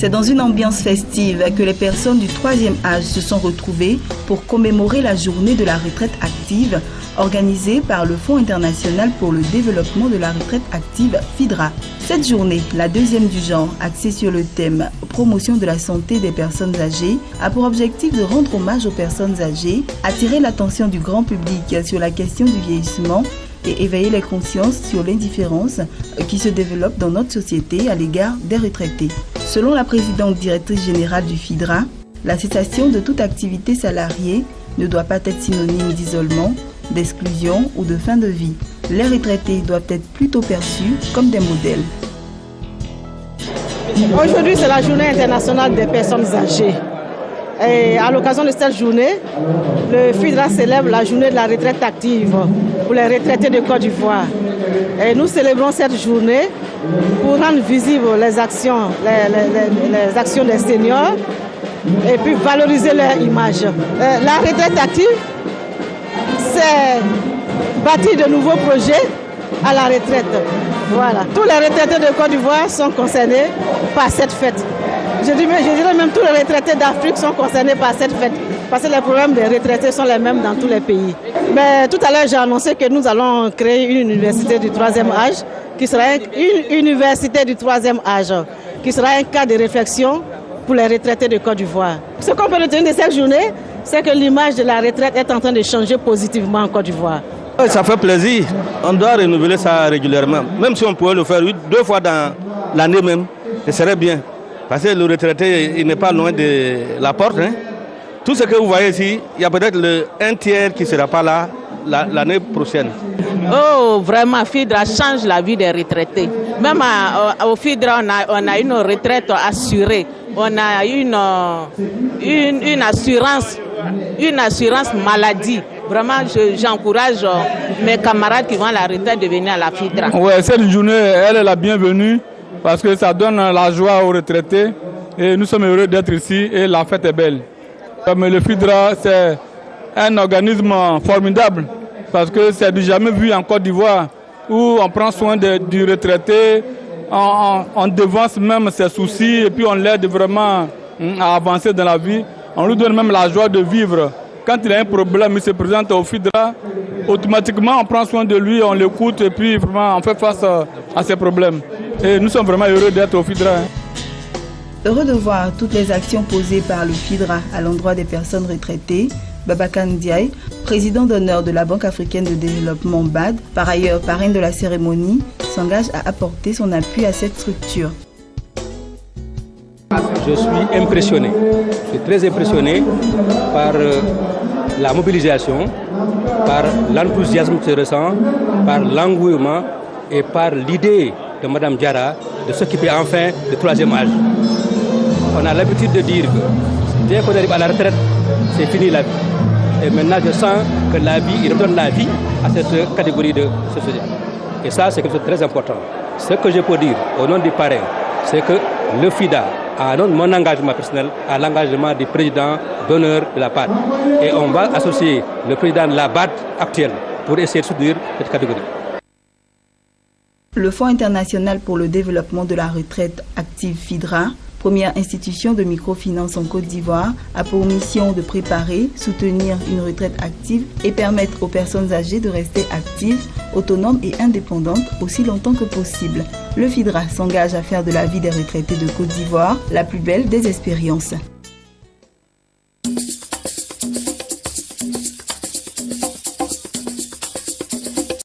C'est dans une ambiance festive que les personnes du 3e âge se sont retrouvées pour commémorer la journée de la retraite active organisée par le Fonds international pour le développement de la retraite active FIDRA. Cette journée, la deuxième du genre, axée sur le thème « Promotion de la santé des personnes âgées », a pour objectif de rendre hommage aux personnes âgées, attirer l'attention du grand public sur la question du vieillissement et éveiller les consciences sur l'indifférence qui se développe dans notre société à l'égard des retraités. Selon la présidente directrice générale du FIDRA, la cessation de toute activité salariée ne doit pas être synonyme d'isolement, d'exclusion ou de fin de vie. Les retraités doivent être plutôt perçus comme des modèles. Aujourd'hui, c'est la journée internationale des personnes âgées. Et à l'occasion de cette journée, le FIDRA célèbre la journée de la retraite active pour les retraités de Côte d'Ivoire. Et nous célébrons cette journée pour rendre visibles les actions des seniors et puis valoriser leur image. La retraite active, c'est bâtir de nouveaux projets à la retraite. Voilà. Tous les retraités de Côte d'Ivoire sont concernés par cette fête. Je dirais même tous les retraités d'Afrique sont concernés par cette fête. Parce que les problèmes des retraités sont les mêmes dans tous les pays. Mais tout à l'heure, j'ai annoncé que nous allons créer une université du 3e âge, qui sera une université du 3e âge, qui sera un cas de réflexion pour les retraités de Côte d'Ivoire. Ce qu'on peut retenir de cette journée, c'est que l'image de la retraite est en train de changer positivement en Côte d'Ivoire. Ça fait plaisir. On doit renouveler ça régulièrement. Même si on pouvait le faire 2 fois dans l'année même, ce serait bien. Parce que le retraité, il n'est pas loin de la porte. Tout ce que vous voyez ici, il y a peut-être un tiers qui ne sera pas là l'année prochaine. Oh, vraiment, FIDRA change la vie des retraités. Même au FIDRA, on a une retraite assurée. On a une assurance maladie. Vraiment, j'encourage mes camarades qui vont à la retraite de venir à la FIDRA. Oui, cette journée, elle est la bienvenue parce que ça donne la joie aux retraités. Et nous sommes heureux d'être ici et la fête est belle. Comme le FIDRA, c'est un organisme formidable parce que c'est du jamais vu en Côte d'Ivoire où on prend soin du retraité, on devance même ses soucis et puis on l'aide vraiment à avancer dans la vie. On lui donne même la joie de vivre. Quand il a un problème, il se présente au FIDRA, automatiquement on prend soin de lui, on l'écoute et puis vraiment on fait face à ses problèmes. Et nous sommes vraiment heureux d'être au FIDRA. Heureux de voir toutes les actions posées par le FIDRA à l'endroit des personnes retraitées, Babacar Ndiaye, président d'honneur de la Banque africaine de développement BAD, par ailleurs parrain de la cérémonie, s'engage à apporter son appui à cette structure. Je suis impressionné, je suis très impressionné par la mobilisation, par l'enthousiasme que je ressens, par l'engouement et par l'idée de Mme Diarra de s'occuper enfin du 3e âge. On a l'habitude de dire que dès qu'on arrive à la retraite, c'est fini la vie. Et maintenant, je sens que la vie, il redonne la vie à cette catégorie de société. Et ça, c'est quelque chose de très important. Ce que je peux dire au nom du parrain, c'est que le FIDA, à mon engagement personnel, à l'engagement du président d'honneur de la BAD. Et on va associer le président de la BAD actuelle pour essayer de soutenir cette catégorie. Le Fonds international pour le développement de la retraite active FIDRA, première institution de microfinance en Côte d'Ivoire, a pour mission de préparer, soutenir une retraite active et permettre aux personnes âgées de rester actives, autonomes et indépendantes aussi longtemps que possible. Le FIDRA s'engage à faire de la vie des retraités de Côte d'Ivoire la plus belle des expériences.